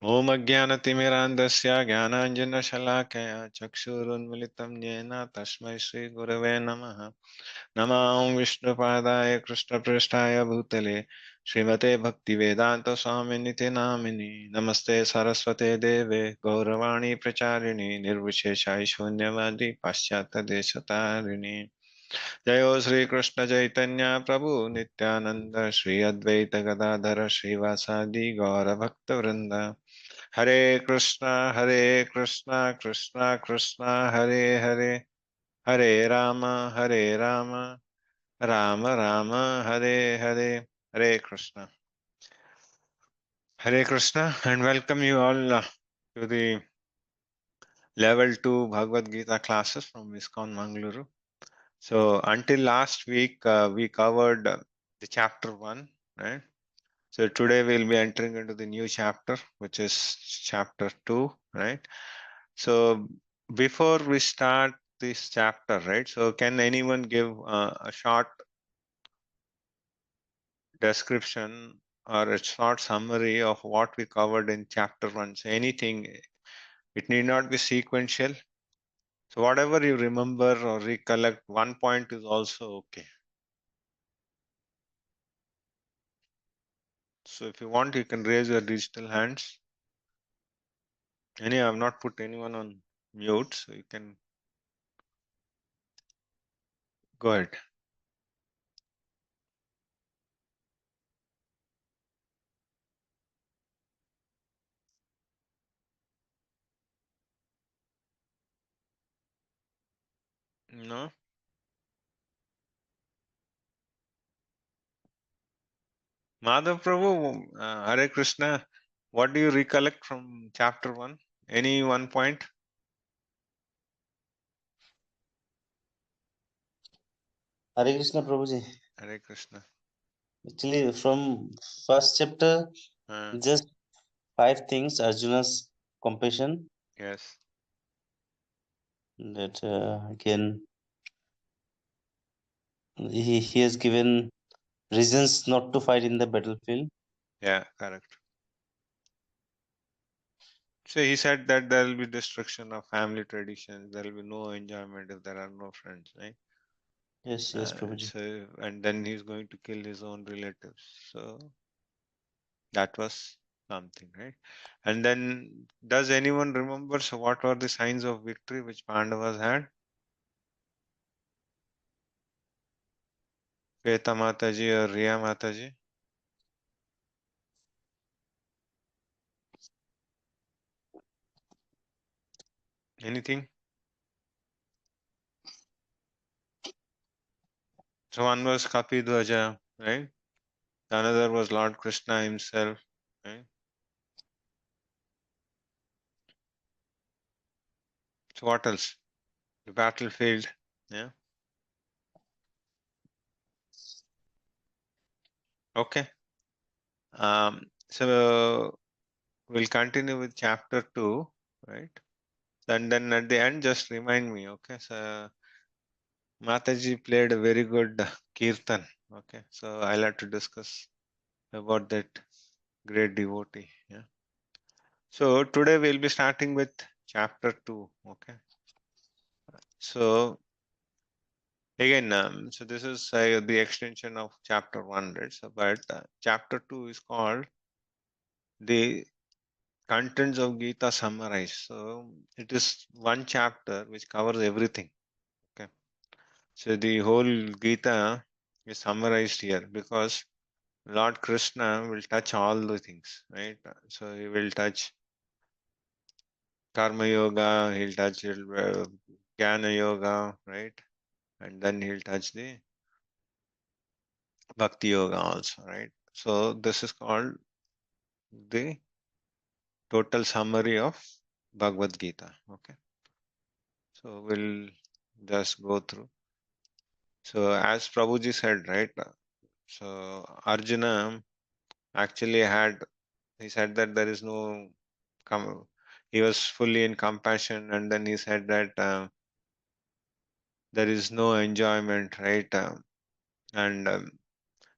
Om Ajnanatimirandasya Jnananjanashalakaya Chakshurunmilitam Yena Tasmai Shri Gurave Namaha Namah Vishnupadaya Krishna Prasthaya Bhutale Srimate Bhaktivedanta Swaminiti Namini Namaste Saraswate Deve Gauravani Pracharini Nirvisheshai Shunyavadi Paschata Desatarini Jayo Sri Krishna Chaitanya Prabhu Nityananda Sri Advaita Gadadhara Srivasadi Gaura Bhakta Vrinda Hare Krishna, Krishna Krishna, Hare Hare, Hare Rama, Rama Rama, Hare Hare, Hare Krishna. Hare Krishna, and welcome you all to the level 2 Bhagavad Gita classes from ISKCON Mangaluru. So until last week, we covered the chapter 1, right? So today we'll be entering into the new chapter, which is chapter 2, right? So before we start this chapter, right? So can anyone give a short description or a short summary of what we covered in chapter 1? So anything, it need not be sequential. So whatever you remember or recollect, one point is also okay. So if you want, you can raise your digital hands. I have not put anyone on mute, so you can go ahead. No? Madhav Prabhu, Hare Krishna, what do you recollect from chapter 1? Any one point? Hare Krishna Prabhuji. Hare Krishna. Actually, from first chapter, just 5 things. Arjuna's compassion. Yes. That again, he has given reasons not to fight in the battlefield. Yeah, correct. So he said that there will be destruction of family traditions, there will be no enjoyment if there are no friends, right? Yes, Prabhuji. So, and then he's going to kill his own relatives. So that was something, right? And then, does anyone remember? So, what were the signs of victory which Pandavas had? Shweta Mataji or Riya Mataji? Anything? So one was Kapidwaja, right? Another was Lord Krishna himself, right? So what else? The battlefield, yeah. Okay. So we'll continue with chapter 2, right? And then at the end, just remind me, okay? So Mataji played a very good kirtan, okay? So I'll have to discuss about that great devotee, yeah. So today we'll be starting with chapter 2, okay? So again, so this is the extension of chapter 1, right? So, but chapter 2 is called the contents of Gita summarized. So it is one chapter which covers everything. Okay. So the whole Gita is summarized here because Lord Krishna will touch all the things, right? So he will touch Karma Yoga, he'll touch Jnana Yoga, right? And then he'll touch the Bhakti Yoga also, right? So this is called the total summary of Bhagavad Gita. Okay. So we'll just go through. So as Prabhuji said, right? So Arjuna actually he said that there is no, he was fully in compassion, and then he said that there is no enjoyment, right? And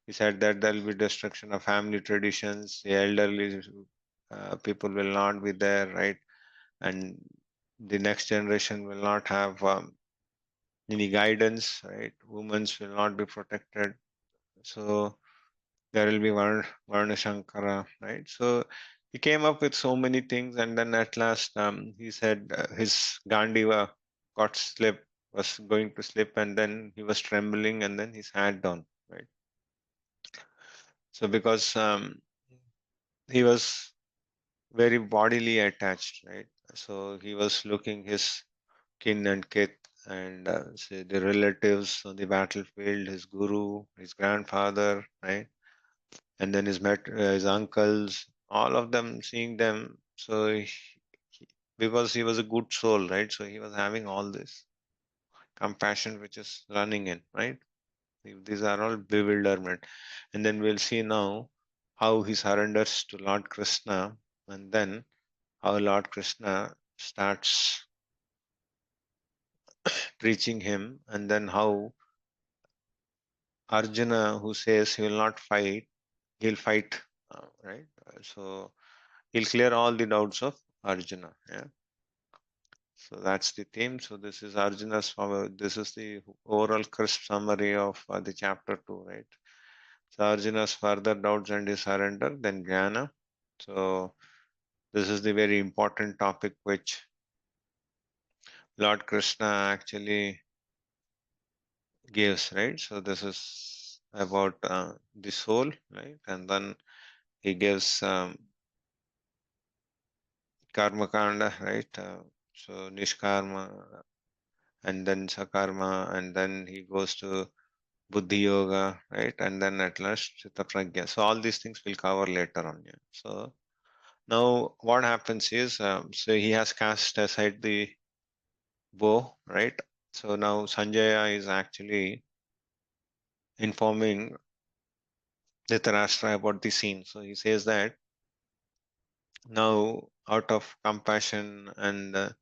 he said that there will be destruction of family traditions, the elderly people will not be there, right? And the next generation will not have any guidance, right? Women will not be protected. So there will be Varna Shankara, right? So he came up with so many things, and then at last he said his Gandiva got slip, was going to slip, and then he was trembling, and then he sat down, right? So because he was very bodily attached, right? So he was looking his kin and kith and say the relatives on the battlefield, his guru, his grandfather, right? And then his uncles, all of them, seeing them. So because he was a good soul, right? So he was having all this compassion which is running in, right? These are all bewilderment. And then we'll see now how he surrenders to Lord Krishna, and then how Lord Krishna starts preaching him, and then how Arjuna, who says he will not fight, he'll fight, right? So he'll clear all the doubts of Arjuna. Yeah. So that's the theme. So this is Arjuna's power. This is the overall crisp summary of the chapter 2, right? So Arjuna's further doubts and his surrender, then Jnana. So this is the very important topic which Lord Krishna actually gives, right? So this is about the soul, right? And then he gives karma kanda, right? So nishkarma, and then sakarma, and then he goes to buddhi yoga, right? And then at last chitta pragya. So all these things we'll cover later on. Yeah. So now what happens is, so he has cast aside the bow, right? So now Sanjaya is actually informing Dhritarashtra about the scene. So he says that now, out of compassion, and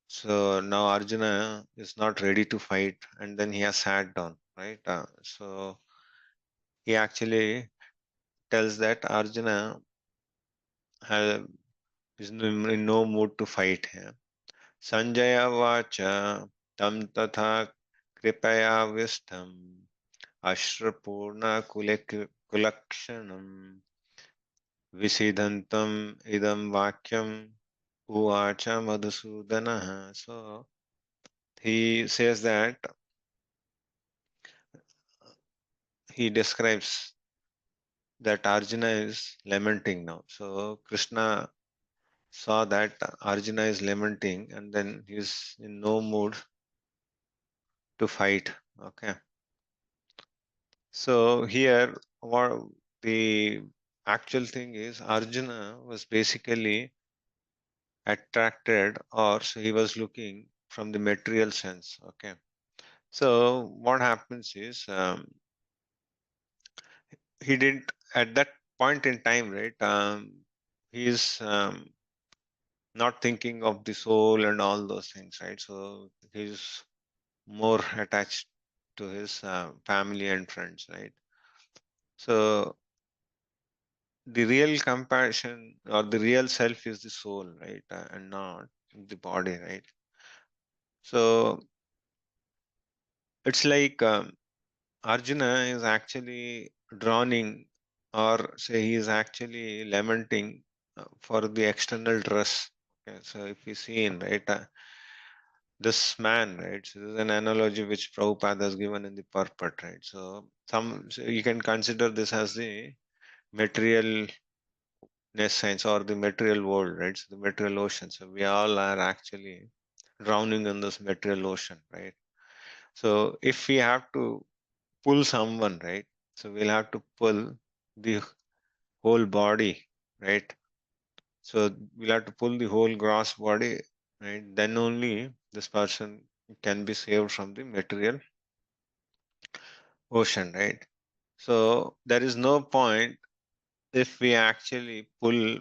so now Arjuna is not ready to fight, and then he has sat down, right? So he actually tells that Arjuna has, is in no mood to fight here. Sanjaya vacha tam tatha kripaya vistam ashrapurna kulakshanam visidantam idam vakyam uvacha madhusudana. So he says that he describes that Arjuna is lamenting now. So Krishna saw that Arjuna is lamenting, and then he's in no mood to fight. Okay. So here, what the actual thing is, Arjuna was basically attracted, or so he was looking from the material sense. Okay. So what happens is, he didn't at that point in time, right? He is not thinking of the soul and all those things, right? So he's more attached to his family and friends, right? So the real compassion or the real self is the soul, right? And not the body, right? So it's like Arjuna is actually drowning, or say he is actually lamenting for the external dress. Okay, so if you see in, right, this man, right? So this is an analogy which Prabhupada has given in the purport, right? So you can consider this as the materialness science or the material world, right? So the material ocean. So we all are actually drowning in this material ocean, right? So if we have to pull someone, right? So we'll have to pull the whole body, right? So we'll have to pull the whole gross body, right? Then only this person can be saved from the material ocean, right? So there is no point if we actually pull,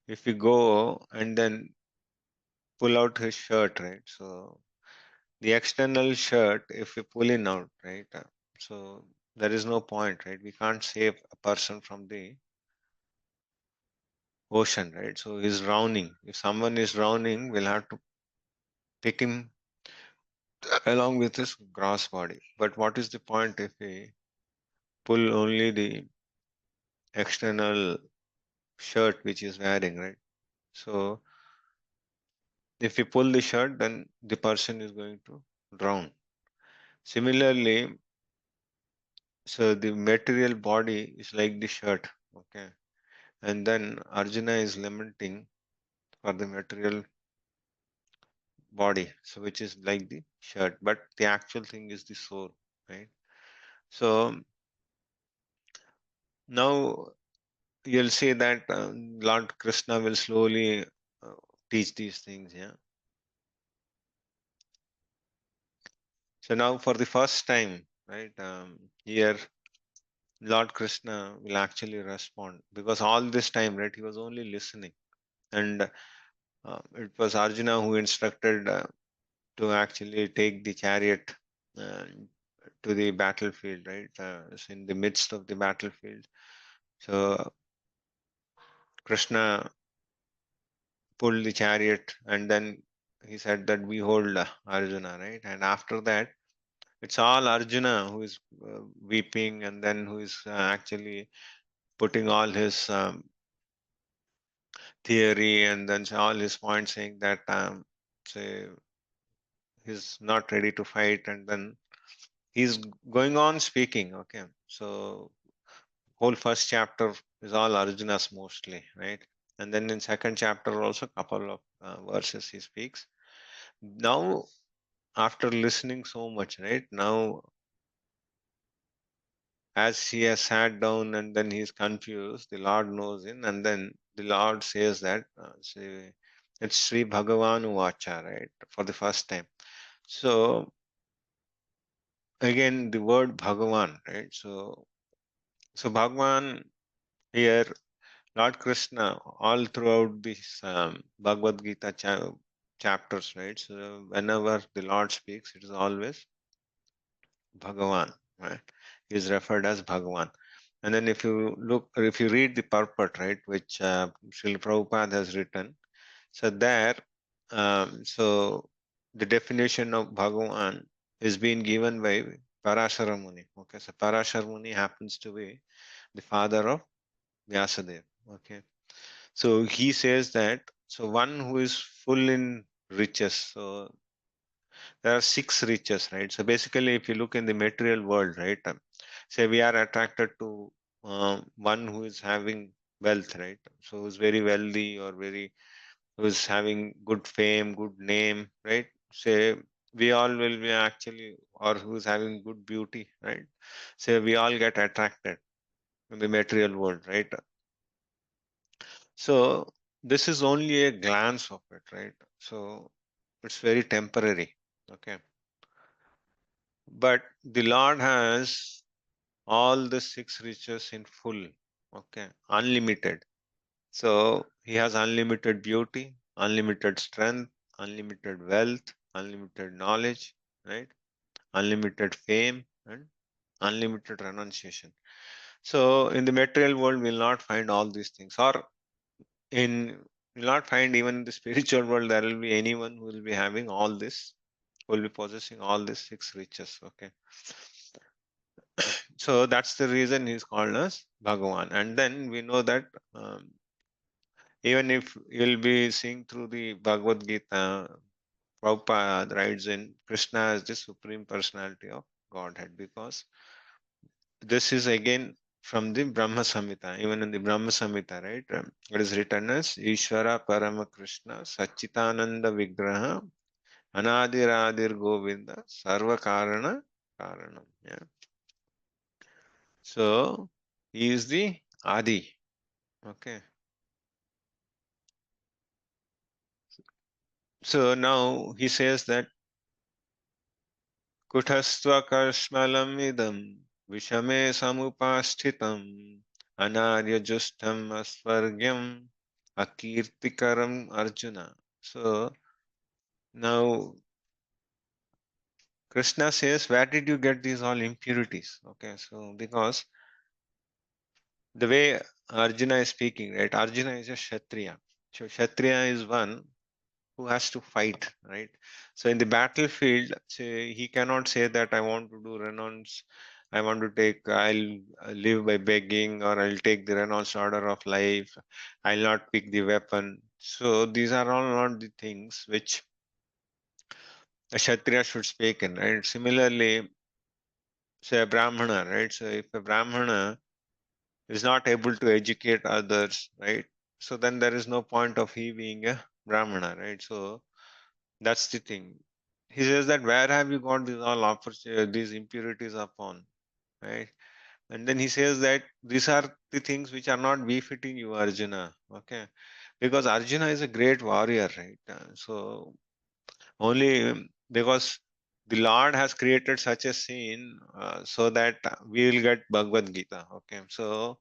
if we go and then pull out his shirt, right? So the external shirt, if we pull it out, right? So there is no point, right? We can't save a person from the ocean, right? So he's drowning. If someone is drowning, we'll have to pick him along with his gross body. But what is the point if we pull only the external shirt which is wearing, right? So if we pull the shirt, then the person is going to drown. Similarly, so the material body is like the shirt, okay? And then Arjuna is lamenting for the material body, so which is like the shirt, but the actual thing is the soul, right? So now you'll see that Lord Krishna will slowly teach these things, yeah. So now for the first time, right, here Lord Krishna will actually respond, because all this time, right, he was only listening, and it was Arjuna who instructed to actually take the chariot uh, to the battlefield, right? It's in the midst of the battlefield. So Krishna pulled the chariot, and then he said that we hold Arjuna, right? And after that, it's all Arjuna who is weeping, and then who is actually putting all his theory and then all his points, saying that say he's not ready to fight, and then he's going on speaking. Okay, so whole first chapter is all Arjuna's mostly, right? And then in second chapter also couple of verses he speaks. Now after listening so much, right? Now as he has sat down and then he's confused, the Lord knows him, and then the Lord says that it's Sri Bhagavan Vacha, right? For the first time. So again the word Bhagavan, right? So Bhagavan here, Lord Krishna, all throughout this Bhagavad Gita chapters, right? So whenever the Lord speaks, it is always Bhagavan, right? He is referred as Bhagavan. And then if you look, or if you read the purport, right, which Srila Prabhupada has written, so there, so the definition of Bhagavan is being given by Parashara Muni. Okay, so Parashara Muni happens to be the father of Vyasadeva. Okay, so he says that, so one who is full in riches. So there are six riches, right? So basically, if you look in the material world, right, say we are attracted to one who is having wealth, right? So who's very wealthy or very who's having good fame, good name, right? Say we all will be actually, or who's having good beauty, right? Say we all get attracted in the material world, right? So this is only a glance of it, right? So it's very temporary, okay? But the Lord has all the six riches in full, okay? Unlimited. So he has unlimited beauty, unlimited strength, unlimited wealth, unlimited knowledge, right? Unlimited fame, and unlimited renunciation. So in the material world, we'll not find all these things, or in you'll not find even in the spiritual world there will be anyone who will be having all this, who will be possessing all these six riches. Okay, so that's the reason he's called as Bhagavan. And then we know that even if you'll be seeing through the Bhagavad Gita, Prabhupada writes in Krishna as the supreme personality of Godhead, because this is again from the Brahma Samhita. Even in the Brahma Samhita, right, it is written as Ishvara Parama Krishna Sachitananda Vigraha Anadiradir Govinda Sarva Karana Karanam. Yeah. So he is the Adi. Okay. So now he says that Kutastva Karshmalam idam Vishame Samupashtitam Anarya Justam Asvargyam Akirtikaram Arjuna. So now Krishna says, where did you get these all impurities? Okay, so because the way Arjuna is speaking, right? Arjuna is a Kshatriya. So Kshatriya is one who has to fight, right? So in the battlefield, say, he cannot say that I want to do renounce, I want to take, I'll live by begging, or I'll take the renounced order of life, I'll not pick the weapon. So these are all not the things which a Kshatriya should speak in, right? Similarly, say a Brahmana, right? So if a Brahmana is not able to educate others, right? So then there is no point of he being a Brahmana, right? So that's the thing. He says that where have you got these all these impurities upon, right? And then he says that these are the things which are not befitting you, Arjuna. Okay, because Arjuna is a great warrior, right? So only because the Lord has created such a scene so that we will get Bhagavad Gita. Okay, so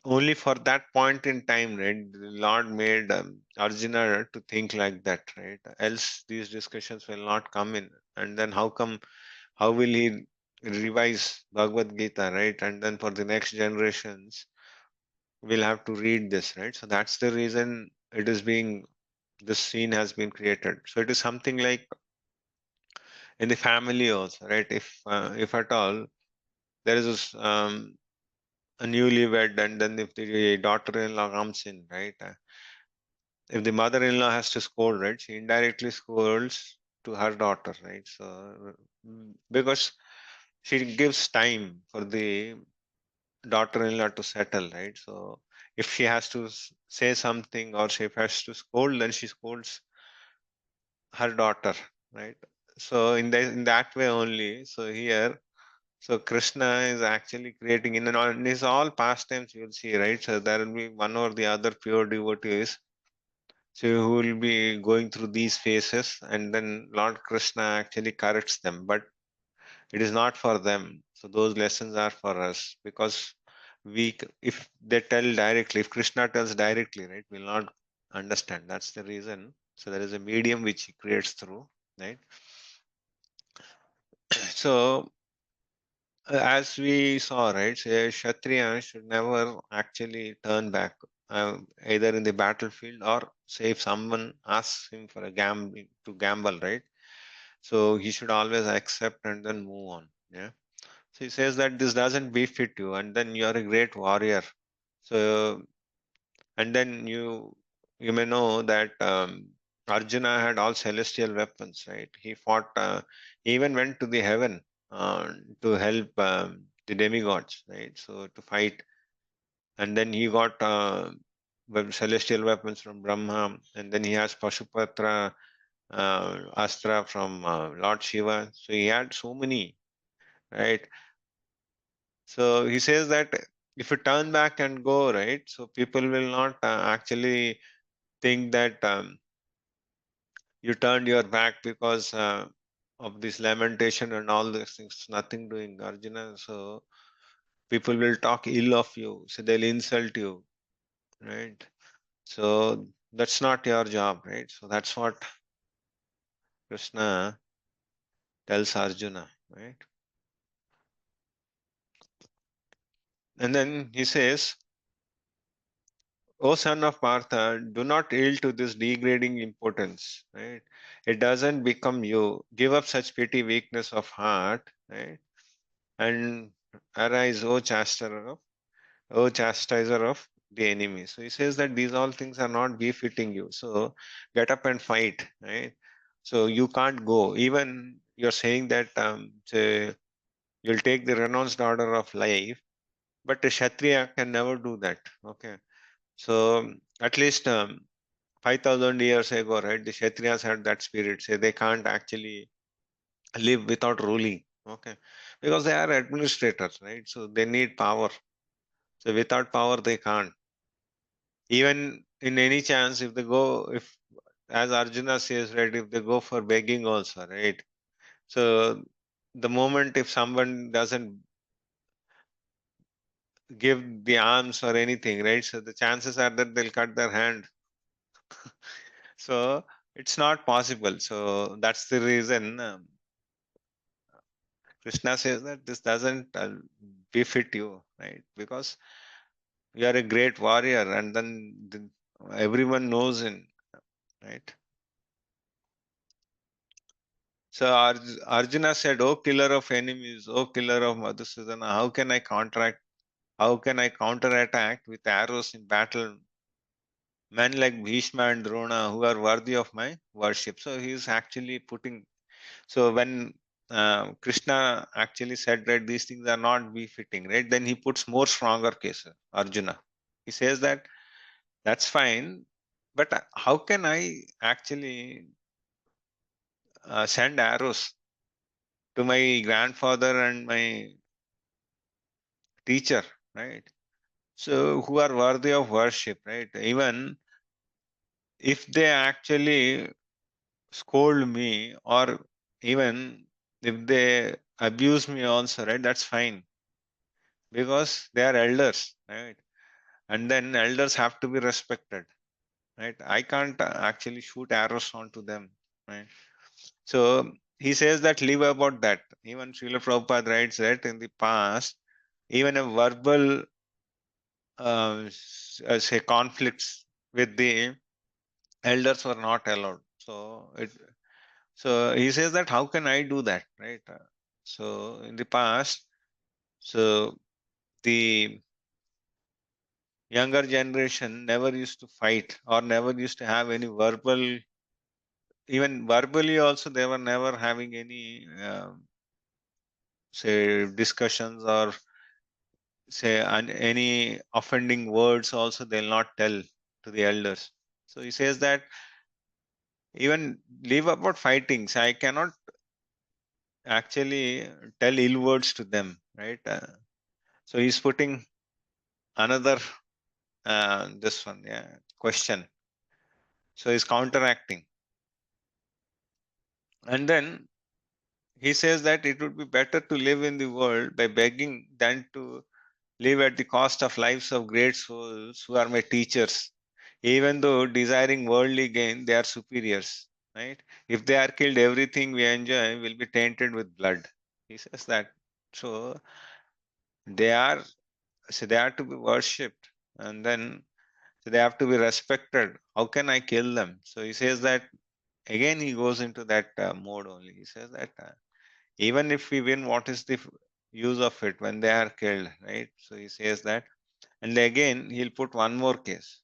only for that point in time, right? The Lord made Arjuna to think like that, right? Else these discussions will not come in. And then how will he revise Bhagavad Gita, right? And then for the next generations, we'll have to read this, right? So that's the reason this scene has been created. So it is something like in the family also, right? If at all there is a newlywed, and then if the daughter-in-law comes in, right? If the mother-in-law has to scold, right, she indirectly scolds to her daughter, right? So because she gives time for the daughter-in-law to settle, right? So if she has to say something, or she has to scold, then she scolds her daughter, right? So in that way only. So here, so Krishna is actually creating in these all pastimes you will see, right? So there will be one or the other pure devotees, so who will be going through these phases, and then Lord Krishna actually corrects them. But it is not for them. So those lessons are for us, because if they tell directly, if Krishna tells directly, right, we'll not understand. That's the reason. So there is a medium which he creates through, right? So as we saw, right, say Kshatriya should never actually turn back, either in the battlefield, or say if someone asks him for a gamble, right? So he should always accept and then move on. Yeah. So he says that this doesn't befit you, and then you are a great warrior. So, and then you may know that Arjuna had all celestial weapons, right? He fought, he even went to the heaven to help the demigods, right? So to fight, and then he got celestial weapons from Brahma, and then he has Pashupatra Astra from Lord Shiva. So he had so many, right? So he says that if you turn back and go, right, so people will not actually think that you turned your back because of this lamentation and all these things. Nothing doing, Arjuna. So people will talk ill of you, so they'll insult you, right? So that's not your job, right? So that's what Krishna tells Arjuna, right? And then he says, O son of Partha, do not yield to this degrading importance, right? It doesn't become you. Give up such petty weakness of heart, right? And arise, O chastiser of the enemy. So he says that these all things are not befitting you. So get up and fight, right? So you can't go. Even you're saying that say, you'll take the renounced order of life, but a Kshatriya can never do that. Okay. So at least 5,000 years ago, right, the Kshatriyas had that spirit. Say they can't actually live without ruling. Okay. Because they are administrators, right? So they need power. So without power, they can't. Even in any chance, if as Arjuna says, right, if they go for begging also, right? So the moment if someone doesn't give the alms or anything, right? So the chances are that they'll cut their hand. So it's not possible. So that's the reason Krishna says that this doesn't befit you, right? Because you are a great warrior, and then everyone knows him, right? So Arjuna said, "O killer of enemies, O killer of Madhusudana, how can I counterattack with arrows in battle men like Bhishma and Drona who are worthy of my worship?" So he is actually putting. So when Krishna actually said, right, these things are not befitting, right? Then he puts more stronger cases. Arjuna, he says that that's fine, but how can I actually send arrows to my grandfather and my teacher, right? So who are worthy of worship, right? Even if they actually scold me, or even if they abuse me also, right, that's fine, because they are elders, right? And then elders have to be respected, right? I can't actually shoot arrows onto them, right? So he says that leave about that. Even Srila Prabhupada writes that in the past, even a verbal say conflicts with the elders were not allowed. So he says that how can I do that, right? So in the past, so the younger generation never used to fight or never used to have any verbal, even verbally also they were never having any say discussions, or say any offending words also they'll not tell to the elders. So he says that even leave about fighting. So I cannot actually tell ill words to them, right? So he's putting another this one, yeah, question. So he's counteracting, and then he says that it would be better to live in the world by begging than to live at the cost of lives of great souls who are my teachers. Even though desiring worldly gain, they are superiors, right? If they are killed, everything we enjoy will be tainted with blood. He says that. So they are, so they are to be worshipped, and then so they have to be respected. How can I kill them? So he says that again. He goes into that mode only. He says that even if we win, what is the use of it when they are killed, right? So he says that, and again he'll put one more case.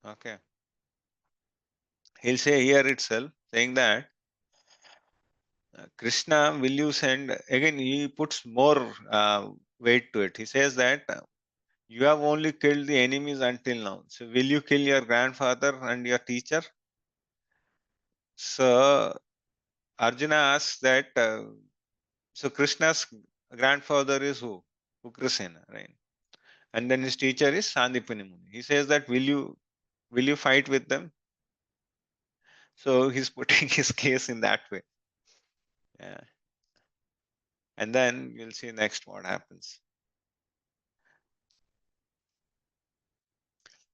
Okay, he'll say here itself, saying that Krishna, will you send? Again, he puts more weight to it. He says that you have only killed the enemies until now. So will you kill your grandfather and your teacher? So Arjuna asks that. So Krishna's grandfather is who? Ugrasena, right? And then his teacher is Sandipani Muni. He says that will you fight with them? So he's putting his case in that way. Yeah. And then you'll see next what happens.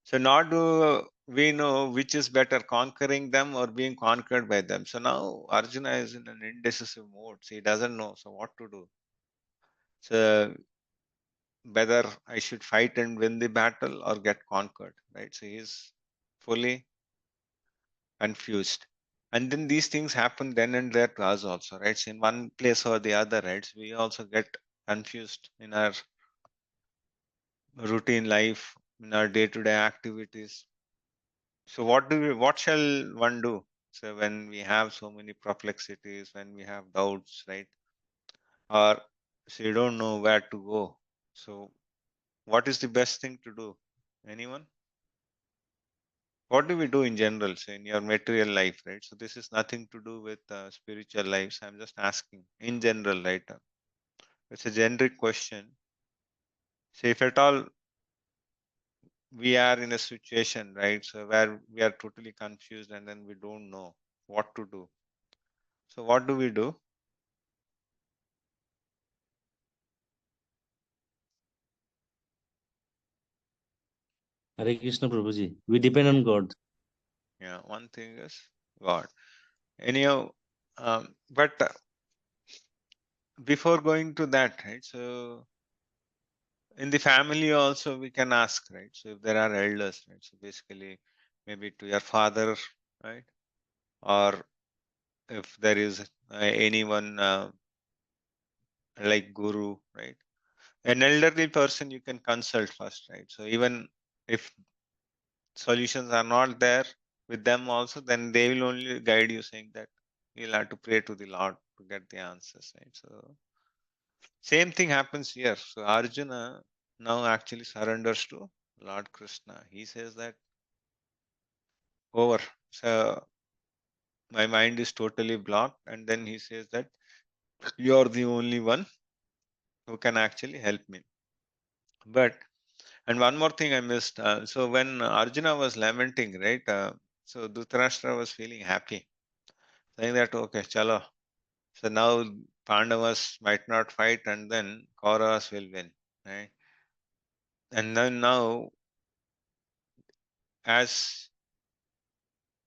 So now do we know which is better, conquering them or being conquered by them? So now Arjuna is in an indecisive mode. So he doesn't know. So what to do? So whether I should fight and win the battle or get conquered, right? So he's fully confused. And then these things happen then and there to us also, right? So in one place or the other, right? So we also get confused in our routine life, in our day-to-day activities. So what shall one do? So when we have so many perplexities, when we have doubts, right? Or so you don't know where to go. So what is the best thing to do? Anyone? What do we do in general, say in your material life, right? So this is nothing to do with spiritual lives. I'm just asking in general, right? It's a generic question. So if at all we are in a situation, right, so where we are totally confused and then we don't know what to do. So what do we do? Hare Krishna Prabhuji. We depend on God. Yeah, one thing is God. Anyhow, but before going to that, right? So In the family also we can ask, right? So if there are elders, right? So basically maybe to your father, right? Or if there is anyone like guru, right? An elderly person you can consult first, right? So even if solutions are not there with them also, then they will only guide you saying that you'll have to pray to the Lord to get the answers, right? So same thing happens here. So Arjuna now actually surrenders to Lord Krishna. He says that over. So my mind is totally blocked, and then he says that you're the only one who can actually help me. But and one more thing I missed. So when Arjuna was lamenting, right? So Dhritarashtra was feeling happy, saying that okay, chalo. So now Pandavas might not fight, and then Kauravas will win, right? And then now, as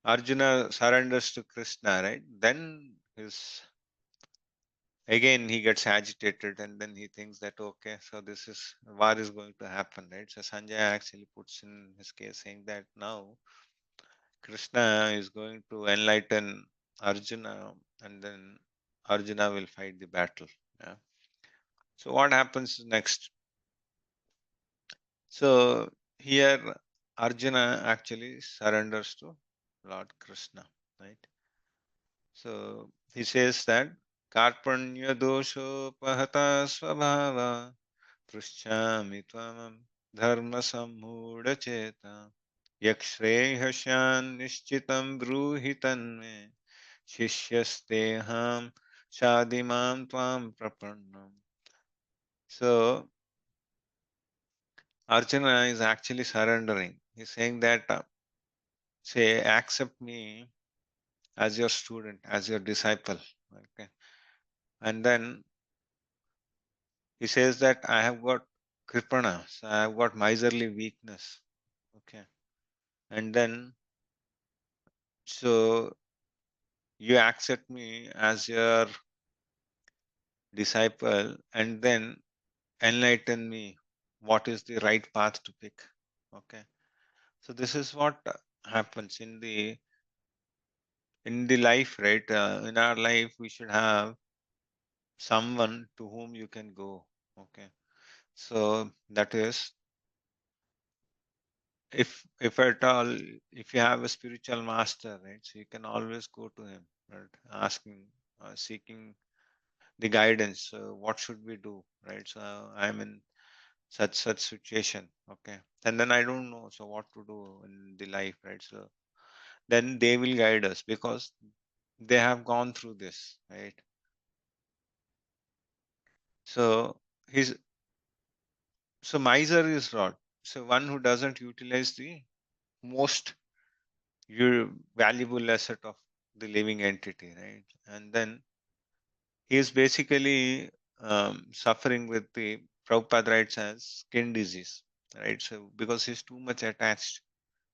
Arjuna surrenders to Krishna, right? Then his again he gets agitated, and then he thinks that okay, so this is war is going to happen, right? So Sanjay actually puts in his case saying that now Krishna is going to enlighten Arjuna, and then Arjuna will fight the battle. Yeah. So what happens next? So here Arjuna actually surrenders to Lord Krishna, right? So he says that Karpanya dosho pahata svabhava पृच्छामि त्वमं धर्मसम्मूढचेता यक्ष्रेहस्यान्निश्चितं ब्रूहि तन्मे शिष्यस्तेऽहं शादिमां त्वां प्रपन्नम्. So Arjuna is actually surrendering. He's saying that, say, accept me as your student, as your disciple. Okay. And then he says that I have got kripana, so I have got miserly weakness. Okay. And then so you accept me as your disciple and then enlighten me what is the right path to pick. Okay. So this is what happens in the life, right? In our life we should have someone to whom you can go. Okay. So that is, if at all, if you have a spiritual master, right, so you can always go to him, right, asking, seeking the guidance. What should we do, right? So I'm in such situation, okay, and then I don't know, so what to do in the life, right? So then they will guide us because they have gone through this, right? So his so miser is rod. So one who doesn't utilize the most your valuable asset of the living entity, right? And then he is basically suffering with the Prabhupada writes as skin disease, right? So because he's too much attached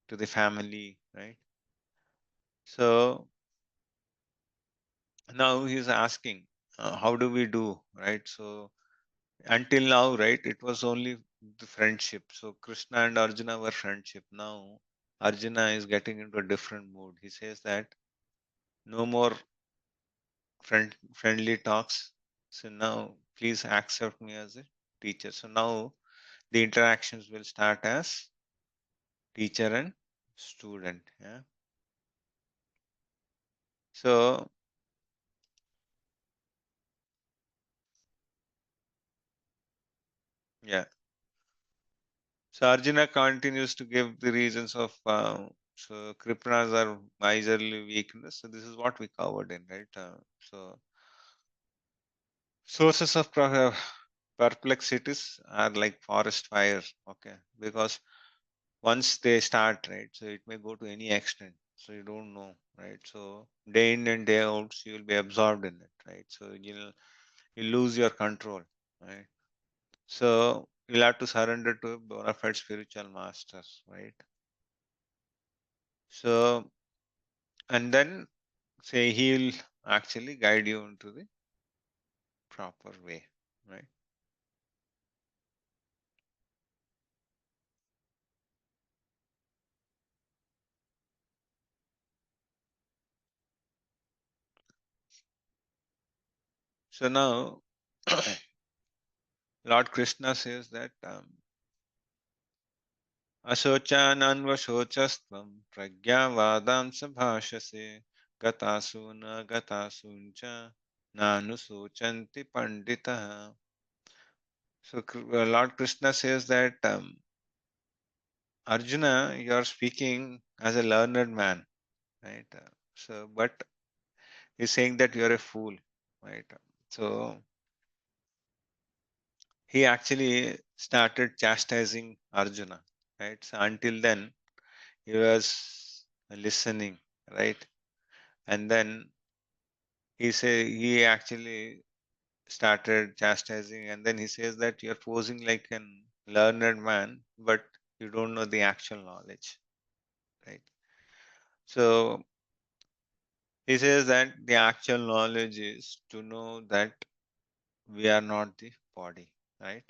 to the family, right? So now he's asking, how do we do, right? So until now, right, it was only the friendship. So Krishna and Arjuna were friendship. Now Arjuna is getting into a different mood. He says that no more friendly talks. So now please accept me as a teacher. So now the interactions will start as teacher and student. Yeah. So yeah. So Arjuna continues to give the reasons of so Kripanas are miserly weakness. So this is what we covered in, right? So sources of perplexities are like forest fires, okay? Because once they start, right, so it may go to any extent. So you don't know, right? So day in and day out, so you'll be absorbed in it, right? So you lose your control, right? So you'll have to surrender to a bona fide spiritual masters, right? So and then say he'll actually guide you into the proper way, right? So now, Lord Krishna says that Ashochanan pragyavadam sabhashase gatasu na gatasuncha nanu sochanti pandita. So Lord Krishna says that Arjuna, you are speaking as a learned man, right? So, but he's saying that you are a fool, right? So he actually started chastising Arjuna, right? So until then, he was listening, right? And then he actually started chastising, and then he says that you're posing like an learned man, but you don't know the actual knowledge, right? So he says that the actual knowledge is to know that we are not the body, right?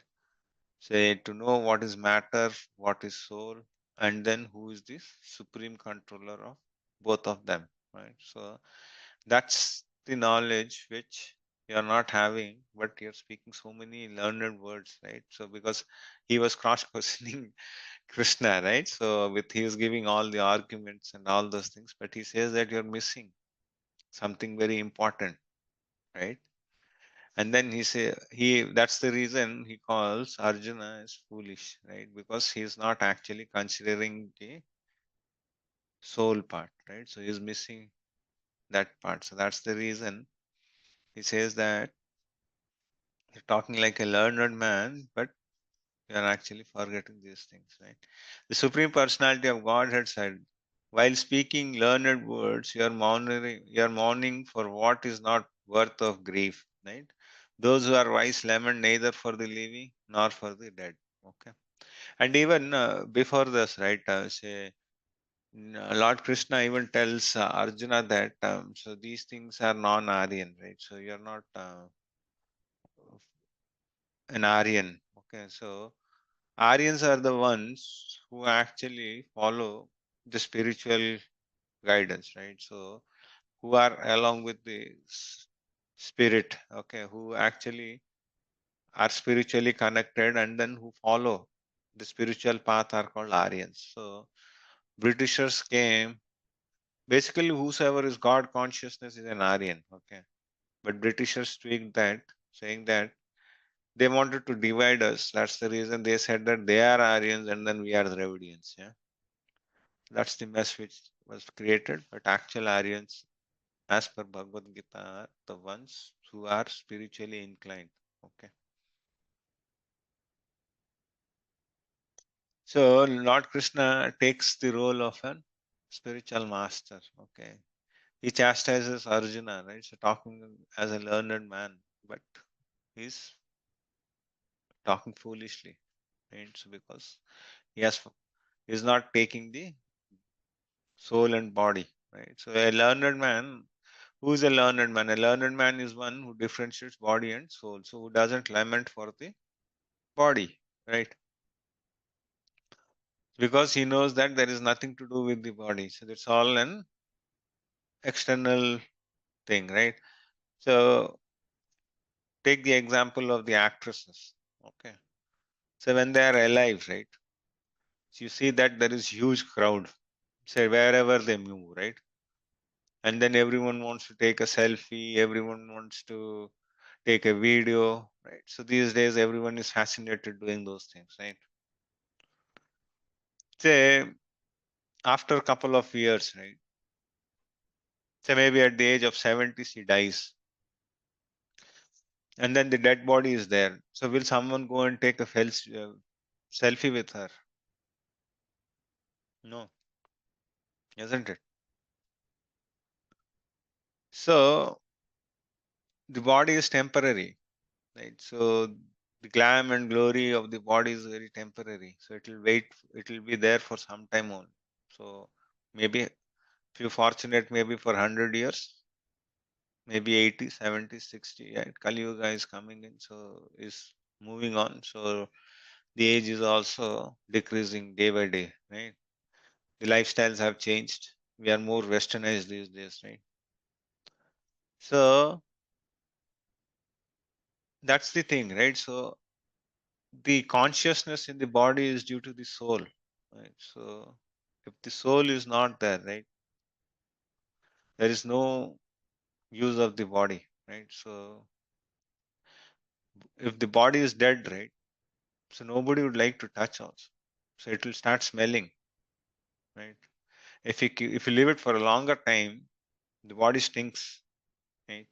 Say to know what is matter, what is soul, and then who is the supreme controller of both of them, right? So that's the knowledge which you are not having, but you're speaking so many learned words, right? So because he was cross questioning Krishna, right? So with he was giving all the arguments and all those things, but he says that you're missing something very important, right? And then he say he that's the reason he calls Arjuna as foolish, right? Because he is not actually considering the soul part, right? So he's missing that part. So that's the reason he says that you're talking like a learned man, but you are actually forgetting these things, right? The Supreme Personality of Godhead said, while speaking learned words, you are mourning for what is not worth of grief, right? Those who are wise lament neither for the living nor for the dead. Okay. And even before this, right, Lord Krishna even tells Arjuna that so these things are non-Aryan, right? So you're not an Aryan. Okay, so Aryans are the ones who actually follow the spiritual guidance, right? So who are along with the spirit, okay, who actually are spiritually connected and then who follow the spiritual path are called Aryans. So Britishers came, basically whosoever is God consciousness is an Aryan, okay. But Britishers tweaked that, saying that they wanted to divide us. That's the reason they said that they are Aryans and then we are Dravidians. Yeah, that's the mess which was created. But actual Aryans, as per Bhagavad Gita, are the ones who are spiritually inclined. Okay. So Lord Krishna takes the role of an spiritual master. Okay. He chastises Arjuna, right? So talking as a learned man, but he's talking foolishly, right? So because he has he's not taking the soul and body, right? So a learned man, who is a learned man? A learned man is one who differentiates body and soul. So who doesn't lament for the body, right? Because he knows that there is nothing to do with the body. So it's all an external thing, right? So take the example of the actresses. Okay. So when they are alive, right? So you see that there is huge crowd. Say wherever they move, right? And then everyone wants to take a selfie, everyone wants to take a video, right? So these days everyone is fascinated doing those things, right? Say after a couple of years, right? Say maybe at the age of 70, she dies. And then the dead body is there. So will someone go and take a selfie with her? No, isn't it? So the body is temporary, right? So the glam and glory of the body is very temporary. So it will be there for some time on. So maybe if you're fortunate, maybe for 100 years, maybe 80, 70, 60. Right? Kali Yuga is coming in, so is moving on. So the age is also decreasing day by day, right? The lifestyles have changed. We are more westernized these days, right? So that's the thing, right? So the consciousness in the body is due to the soul, right? So if the soul is not there, right, there is no use of the body, right? So if the body is dead, right, so nobody would like to touch also. So it will start smelling, right? If you leave it for a longer time, the body stinks, right?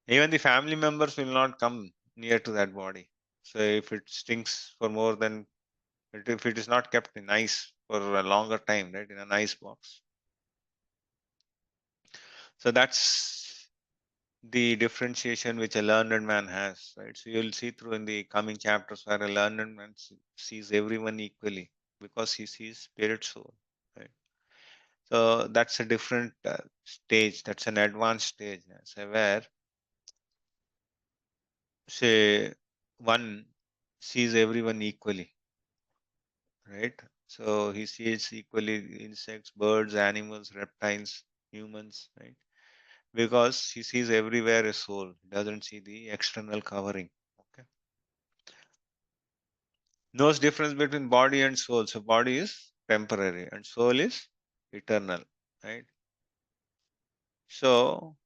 Even the family members will not come near to that body. So if it stinks for more than, if it is not kept in ice for a longer time, right, in an ice box. So that's the differentiation which a learned man has, right? So you'll see through in the coming chapters where a learned man sees everyone equally because he sees spirit soul, right? So that's a different stage. That's an advanced stage. So where, say, one sees everyone equally, right? So he sees equally insects, birds, animals, reptiles, humans, right? Because he sees everywhere a soul. He doesn't see the external covering. Okay. Knows difference between body and soul. So body is temporary and soul is eternal, right? So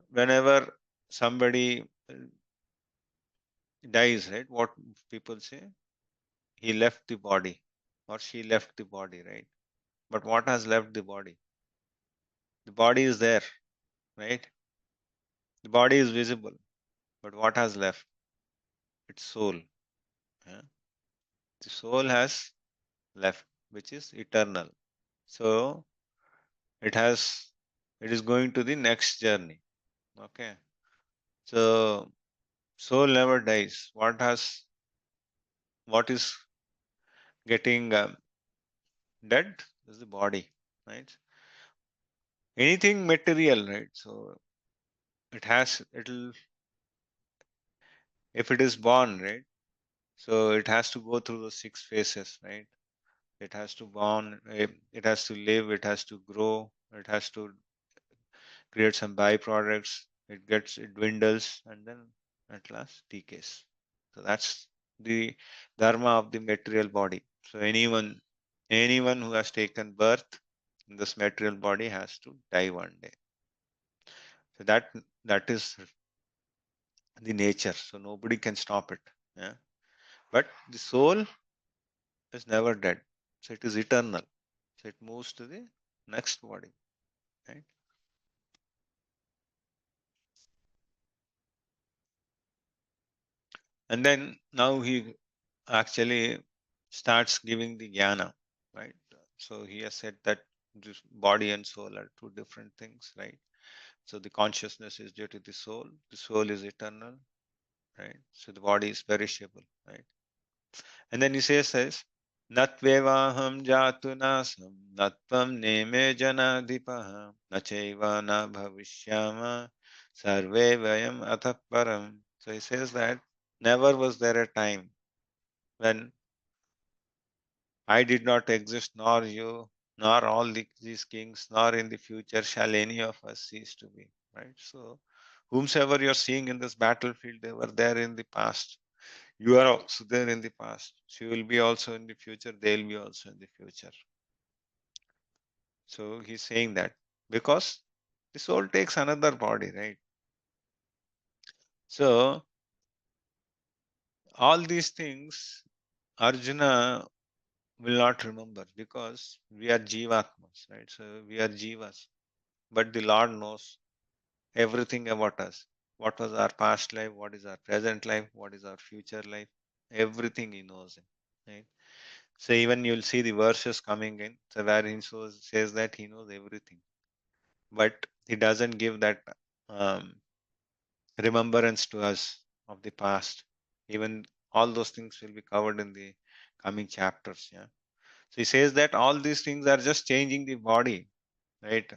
whenever somebody dies, right? What people say, he left the body or she left the body, right? But what has left the body? The body is there, right? The body is visible, but what has left? Its soul. Yeah? The soul has left, which is eternal. So it has, it is going to the next journey. Okay. So soul never dies. What is getting dead is the body, right? Anything material, right? So it'll, if it is born, right? So it has to go through the six phases, right? It has to born, it has to live, it has to grow, it has to create some byproducts, it dwindles, and then at last decays. So that's the dharma of the material body. So anyone who has taken birth in this material body has to die one day. So that is the nature. So nobody can stop it. Yeah. But the soul is never dead. So it is eternal. So it moves to the next body. Right. And then now he actually starts giving the jnana, right? So he has said that this body and soul are two different things, right? So the consciousness is due to the soul is eternal, right? So the body is perishable, right? And then he says Natvevaham jatu nasam natvam neme janadipah nachaiva na bhavishyama sarve vayam athaparam. So he says that never was there a time when I did not exist, nor you, nor all these kings, nor in the future shall any of us cease to be. Right? So, whomsoever you're seeing in this battlefield, they were there in the past. You are also there in the past. So, you will be also in the future, they'll be also in the future. So, he's saying that because the soul takes another body, right? So, all these things, Arjuna will not remember because we are jivatmas, right? So, we are jivas. But the Lord knows everything about us. What was our past life? What is our present life? What is our future life? Everything He knows it. Right? So even you'll see the verses coming in, so where He says that He knows everything, but He doesn't give that um, remembrance to us of the past. Even all those things will be covered in the coming chapters. Yeah. So He says that all these things are just changing the body, right?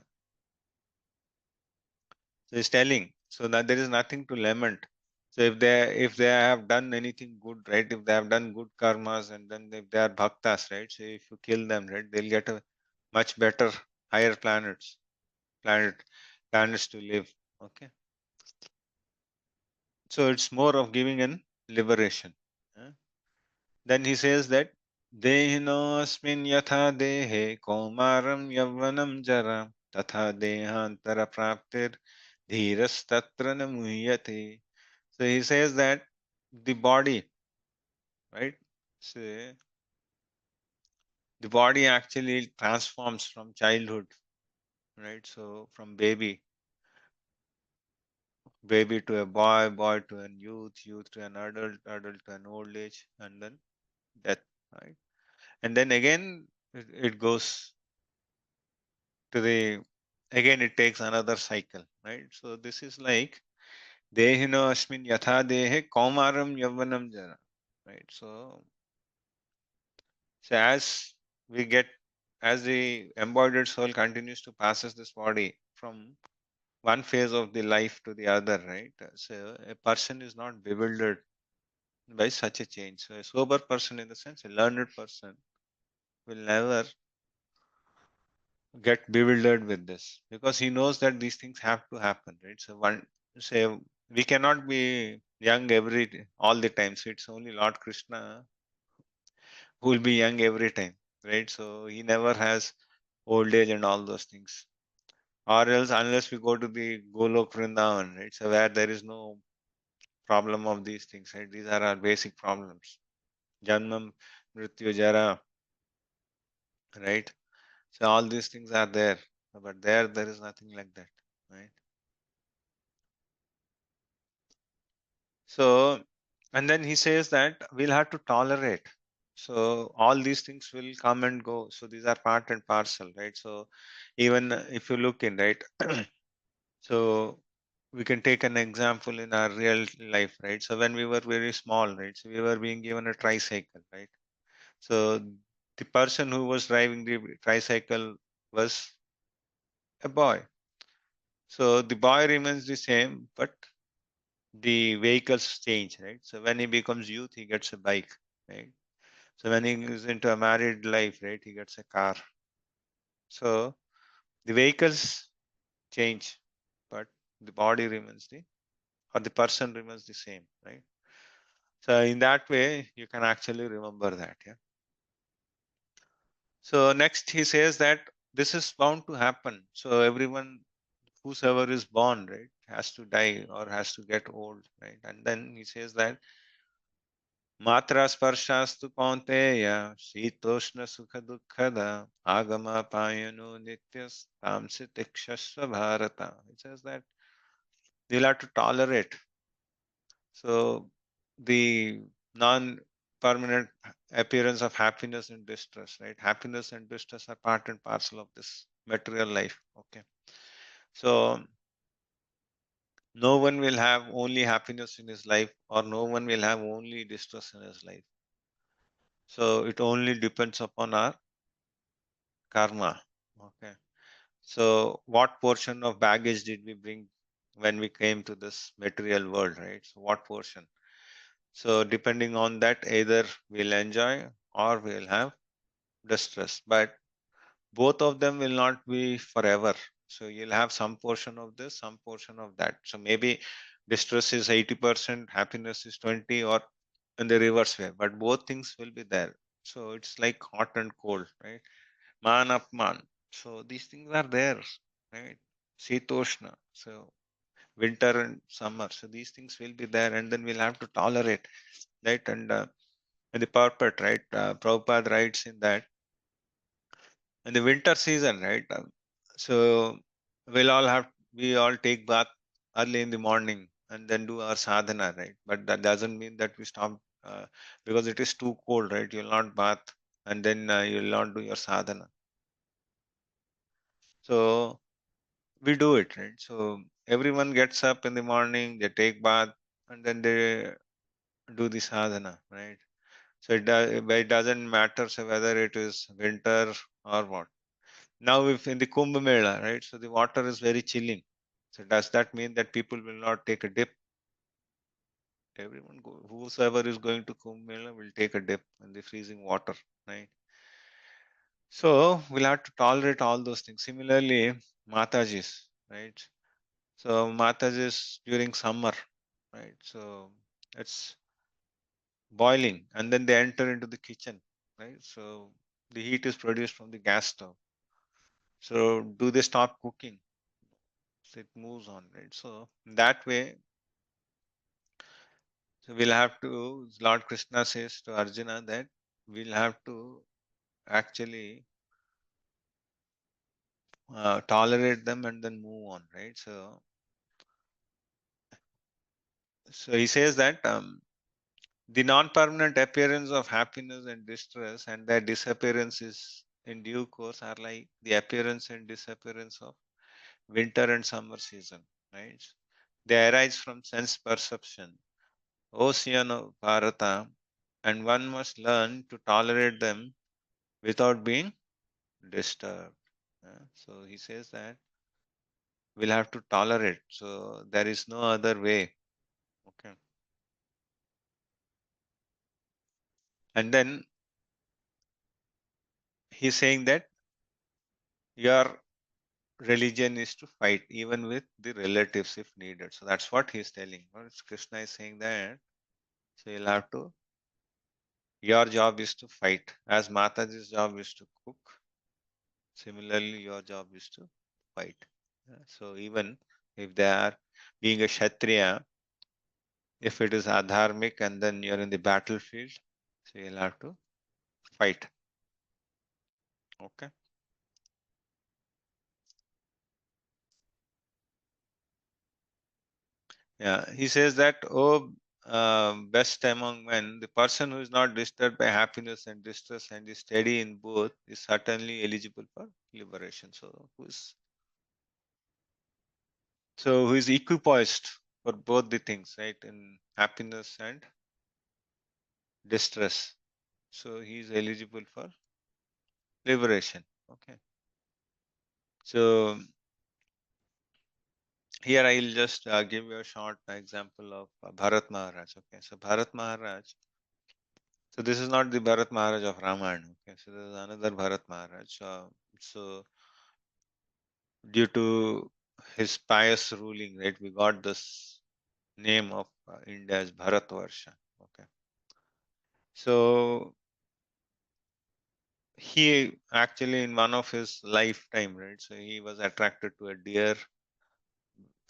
So he's telling so that there is nothing to lament. So if they have done anything good, right? If they have done good karmas and then if they are bhaktas, right? So if you kill them, right, they'll get a much better, higher planet planets to live. Okay. So it's more of giving an liberation. Then he says that Dehinosmin yatha dehe kaumaram yavvanam jara tatha dehantara praptir dhiras tatra na muhyate. So he says that the body, right? So the body actually transforms from childhood, right? So from baby to a boy, boy to a youth, youth to an adult, adult to an old age, and then death, right? And then again it goes to the again it takes another cycle, right? So this is like dehino asmin yatha dehe kaumaram yavvanam jara, right? So as we get as the embodied soul continues to passes this body from one phase of the life to the other, right? So a person is not bewildered by such a change. So a sober person, in the sense, a learned person, will never get bewildered with this because he knows that these things have to happen, right? So one say we cannot be young all the time. So it's only Lord Krishna who will be young every time, right? So he never has old age and all those things. Or else unless we go to the Golok Vrindavan, right? So where there is no problem of these things, right? These are our basic problems. Janmam, Mrityu, Jara, right? So all these things are there. But there is nothing like that, right? So, and then he says that we'll have to tolerate. So all these things will come and go. So these are part and parcel, right? So even if you look in, right? So we can take an example in our real life, right? So when we were very small, right? So we were being given a tricycle, right? So the person who was driving the tricycle was a boy. So the boy remains the same, but the vehicles change, right? So when he becomes youth, he gets a bike, right? So when he is into a married life, right, he gets a car. So the vehicles change, but the body remains or the person remains the same, right? So in that way, you can actually remember that, yeah. So next he says that this is bound to happen. So everyone, whosoever is born, right, has to die or has to get old, right? And then he says that Matra sparshasthu kaunteya shitoshna sukha dukkada agama payano nityas tamsit ikshasva bharata. It says that you'll have to tolerate. So the non-permanent appearance of happiness and distress, right? Happiness and distress are part and parcel of this material life. Okay. So no one will have only happiness in his life, or no one will have only distress in his life. So it only depends upon our karma. Okay. So what portion of baggage did we bring when we came to this material world, right? So what portion? So depending on that, either we'll enjoy or we'll have distress. But both of them will not be forever. So you'll have some portion of this, some portion of that. So maybe distress is 80%, happiness is 20, or in the reverse way. But both things will be there. So it's like hot and cold, right? Man up man. So these things are there, right? Sitoshna. So winter and summer. So these things will be there, and then we'll have to tolerate, right? And in the purport, right? Prabhupada writes in that in the winter season, right? So we all take bath early in the morning and then do our sadhana, right? But that doesn't mean that we stop because it is too cold, right? You'll not bath and then you'll not do your sadhana. So we do it, right? So everyone gets up in the morning, they take bath, and then they do the sadhana, right? So it doesn't matter so whether it is winter or what. Now, if in the Kumbh Mela, right, so the water is very chilling. So does that mean that people will not take a dip? Whosoever is going to Kumbh Mela will take a dip in the freezing water, right? So we'll have to tolerate all those things. Similarly, Matajis, right? So Matajis during summer, right? So it's boiling, and then they enter into the kitchen, right? So the heat is produced from the gas stove. So do they stop cooking? So it moves on, right? So that way, so we'll have to, Lord Krishna says to Arjuna that we'll have to actually tolerate them and then move on, right? So he says that the non-permanent appearance of happiness and distress and their disappearance is in due course are like the appearance and disappearance of winter and summer season, right? They arise from sense perception, ocean of Bharata, and one must learn to tolerate them without being disturbed. So he says that we'll have to tolerate. So there is no other way. Okay. And then he's saying that your religion is to fight even with the relatives if needed. So that's what he's telling. Well, Krishna is saying that. So you'll have to, your job is to fight. As Mataji's job is to cook, similarly, your job is to fight. So even if they are being a Kshatriya, if it is adharmic and then you're in the battlefield, so you'll have to fight. Okay. Yeah. He says that, oh, best among men, the person who is not disturbed by happiness and distress and is steady in both is certainly eligible for liberation. So who is equipoised for both the things, right? In happiness and distress. So he is eligible for liberation. Okay. So here I will just give you a short example of Bharat Maharaj. Okay. So Bharat Maharaj. So this is not the Bharat Maharaj of Ramayana. Okay. So there is another Bharat Maharaj. So due to his pious ruling, right, we got this name of India as Bharatvarsha. Okay. So he actually in one of his lifetime, right? So he was attracted to a deer.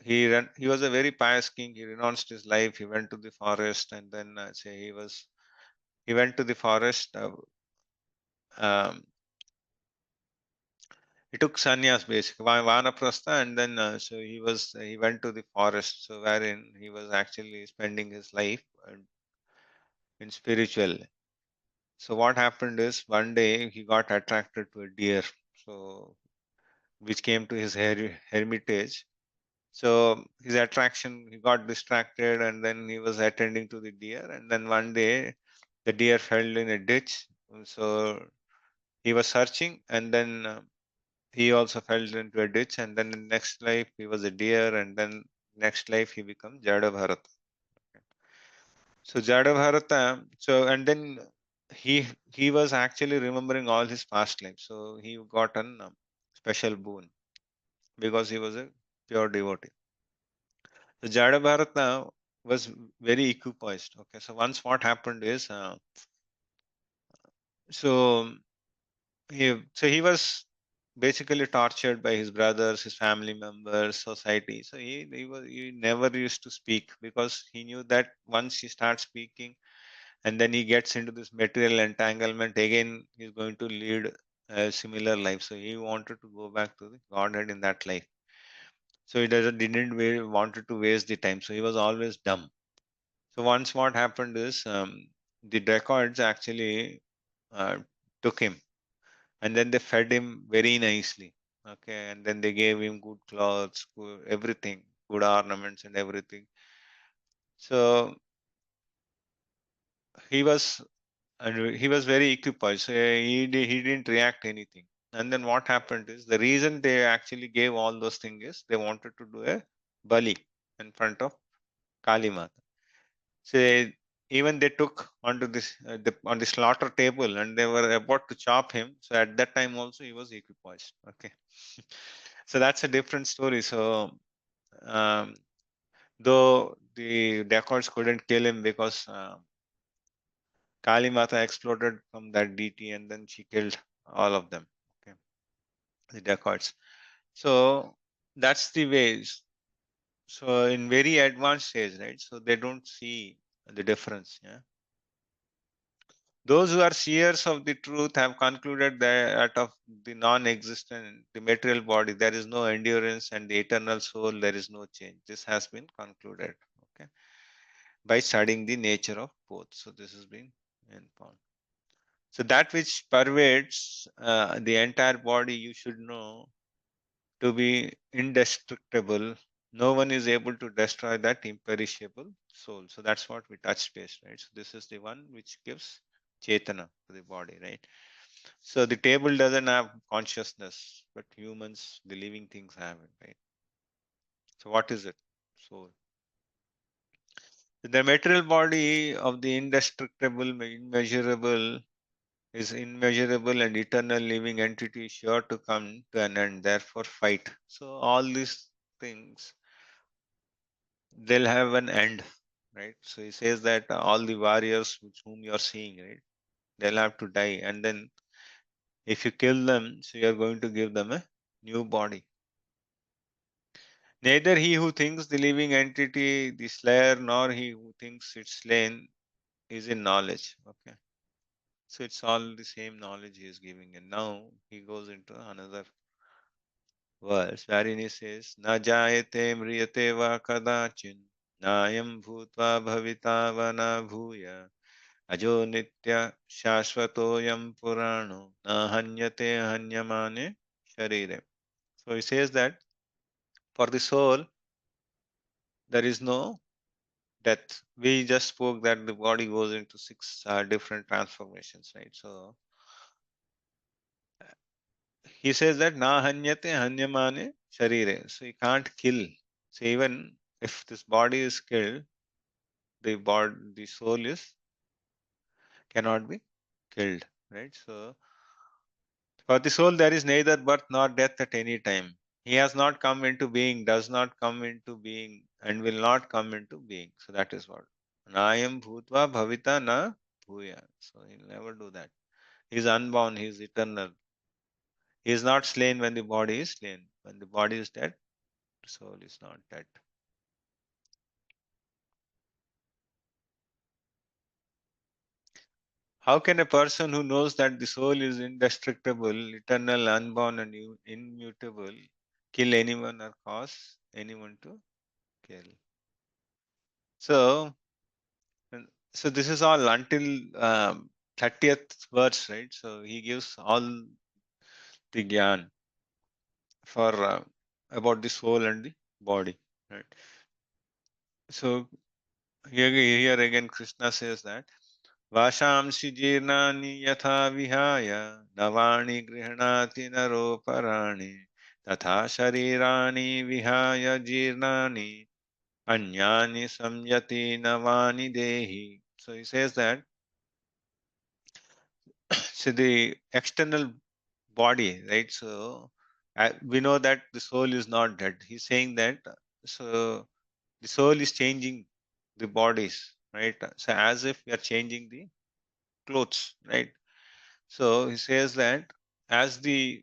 He was a very pious king. He renounced his life. He went to the forest, and then he went to the forest. Um, he took sannyas basically, vanaprastha, and then he went to the forest. So wherein he was actually spending his life in spiritual. So what happened is one day he got attracted to a deer. So which came to his hermitage. So his attraction, he got distracted, and then he was attending to the deer, and then one day the deer fell in a ditch. So he was searching, and then he also fell into a ditch, and then in next life he was a deer, and then next life he becomes Jada Bharata. So Jada Bharata, so and then he was actually remembering all his past lives. So he got an special boon because he was a pure devotee. So Jada Bharata was very equipoised. Okay, so once what happened is, so he was basically tortured by his brothers, his family members, society. So he never used to speak because he knew that once he starts speaking and then he gets into this material entanglement again, he's going to lead a similar life. So he wanted to go back to the Godhead in that life. So he didn't wanted to waste the time. So he was always dumb. So once what happened is the records actually uh, took him, and then they fed him very nicely. Okay, and then they gave him good clothes, everything, good ornaments and everything. So he was he was very equipped. So he didn't react anything. And then what happened is the reason they actually gave all those things is they wanted to do a bali in front of Kali Mata. So even they took onto this on the slaughter table and they were about to chop him. So at that time also he was equipoised. Okay, so that's a different story. So um, though the Dacoits couldn't kill him because Kali Mata exploded from that DT and then she killed all of them. Okay, the Dacoits. So that's the ways. So in very advanced stage, right? So they don't see the difference. Yeah. Those who are seers of the truth have concluded that out of the non-existent, the material body, there is no endurance, and the eternal soul, there is no change. This has been concluded, okay, by studying the nature of both. So this has been informed. So that which pervades the entire body, you should know to be indestructible. No one is able to destroy that imperishable soul. So that's what we touch base, right? So this is the one which gives chetana to the body, right? So the table doesn't have consciousness, but humans, the living things have it, right? So what is it? Soul. The material body of the indestructible, immeasurable, is immeasurable and eternal living entity sure to come to an end. Therefore, fight. So all these things, they'll have an end, right? So he says that all the warriors whom you're seeing, right, they'll have to die, and then if you kill them, so you're going to give them a new body. Neither he who thinks the living entity the slayer, nor he who thinks it's slain is in knowledge. Okay. So it's all the same knowledge he is giving. And now he goes into another verse wherein he says, Na jayate mriyate va kadachin, nayam bhutva bhavita vana bhuya, ajo nitya shashvatoyam purano, na hanyate hanyamane sharire. So he says that for the soul, there is no death. We just spoke that the body goes into six different transformations, right? So he says that na hanyate hanyamane sharire. So you can't kill. So even if this body is killed, the soul is cannot be killed, right? So for the soul there is neither birth nor death at any time. He has not come into being, does not come into being, and will not come into being. So that is what. Nayam bhutva bhavita na bhuya. So he'll never do that. He is unborn, he is eternal. He is not slain when the body is slain. When the body is dead, the soul is not dead. How can a person who knows that the soul is indestructible, eternal, unborn, and immutable kill anyone or cause anyone to kill? So, so this is all until 30th verse, right? So he gives all the gyan for about the soul and the body, right? So here again, Krishna says that Vashamsi jirnani yatha vihaya navani grihnati naroparani tatha sharirani vihaya jirnani anyani samyati navani dehi. So he says that so the external body, right? So we know that the soul is not dead. He's saying that so the soul is changing the bodies, right? So as if we are changing the clothes, right? So he says that as the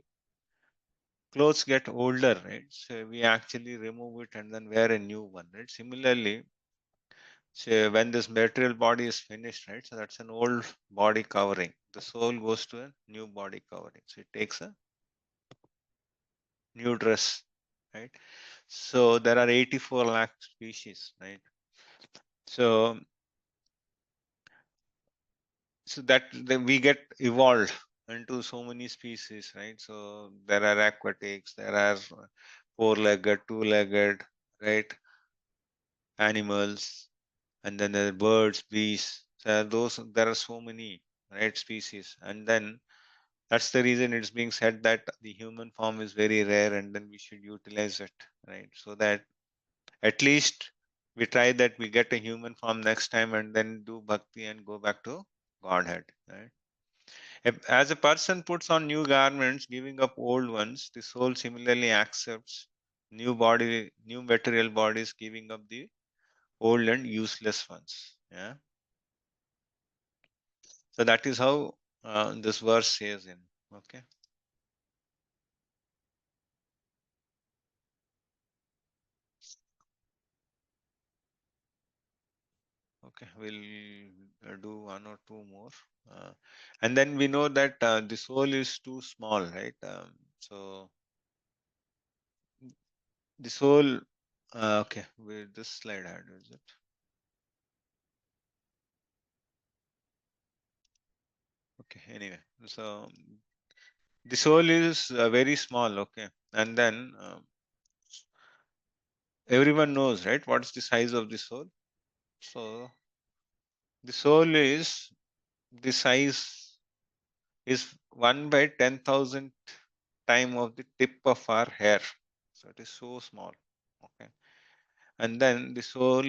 clothes get older, right? So we actually remove it and then wear a new one, right? Similarly, so when this material body is finished, right? So that's an old body covering. The soul goes to a new body covering. So it takes a new dress, right? So there are 84 lakh species, right? So we get evolved into so many species, right? So there are aquatics, there are four-legged, two-legged, right? Animals, and then there are birds, bees. So there are so many, right, species. And then that's the reason it's being said that the human form is very rare and then we should utilize it, right? So that at least we try that we get a human form next time and then do bhakti and go back to Godhead, right? As a person puts on new garments, giving up old ones, the soul similarly accepts new material bodies, giving up the old and useless ones. Yeah. So that is how this verse says in. Okay. Okay, we'll do one or two more. And then we know that the soul is too small, right? So the soul, okay, this slide had, is it? Okay, anyway, so the soul is very small, okay, and then everyone knows, right? What's the size of the soul? So the soul is the size is 1/10,000 time of the tip of our hair. So it is so small, okay. And then the soul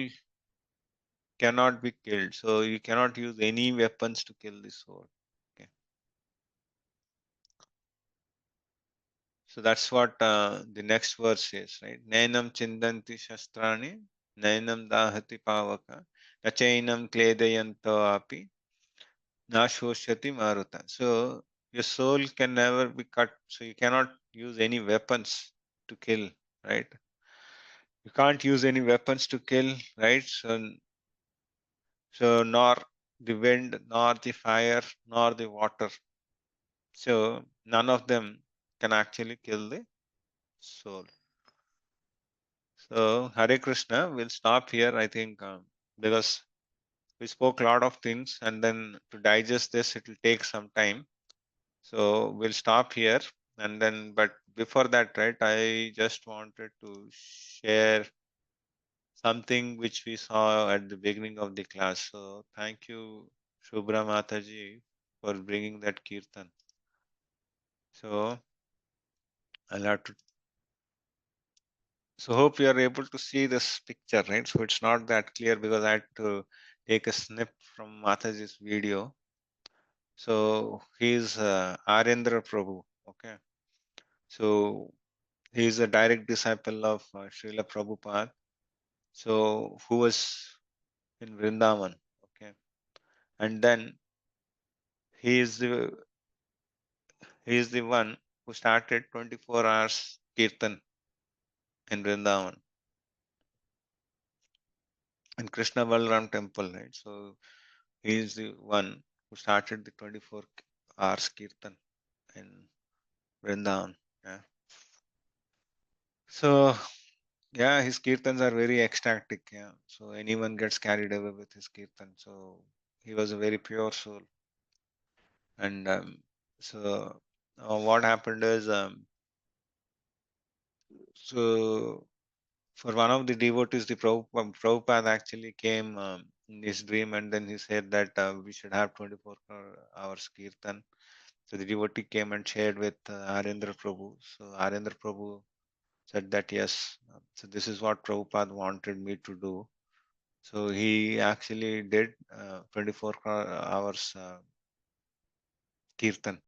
cannot be killed. So you cannot use any weapons to kill the soul. Okay. So that's what the next verse says, right? Nainam chindanti shastrani, nainam dahati pavaka, nachainam kledayanto api, nashoshati maruta. So your soul can never be cut. So you cannot use any weapons to kill, right? You can't use any weapons to kill, right? So nor the wind, nor the fire, nor the water. So none of them can actually kill the soul. So Hare Krishna, we'll stop here, I think, because we spoke a lot of things, and then to digest this, it will take some time. So we'll stop here, and then, but before that, right, I just wanted to share something which we saw at the beginning of the class. So thank you, Shubhra Mataji, for bringing that kirtan. So I'll have to. So hope you are able to see this picture, right? So it's not that clear because I had to take a snip from Mataji's video. So he's Arendra Prabhu. Okay. So he's a direct disciple of Srila Prabhupada. So who was in Vrindavan. Okay. And then he is the he is the one who started 24 hours kirtan in Vrindavan in Krishna Balaram temple, right? So he is the one who started the 24 hours kirtan in Vrindavan. Yeah. So yeah, his kirtans are very ecstatic. Yeah. So anyone gets carried away with his kirtan. So he was a very pure soul. And so what happened is, so for one of the devotees, the Prabhupada actually came in his dream, and then he said that we should have 24 hours kirtan. So the devotee came and shared with Arendra Prabhu. So Arendra Prabhu said that yes, so this is what Prabhupada wanted me to do. So he actually did 24 hours kirtan.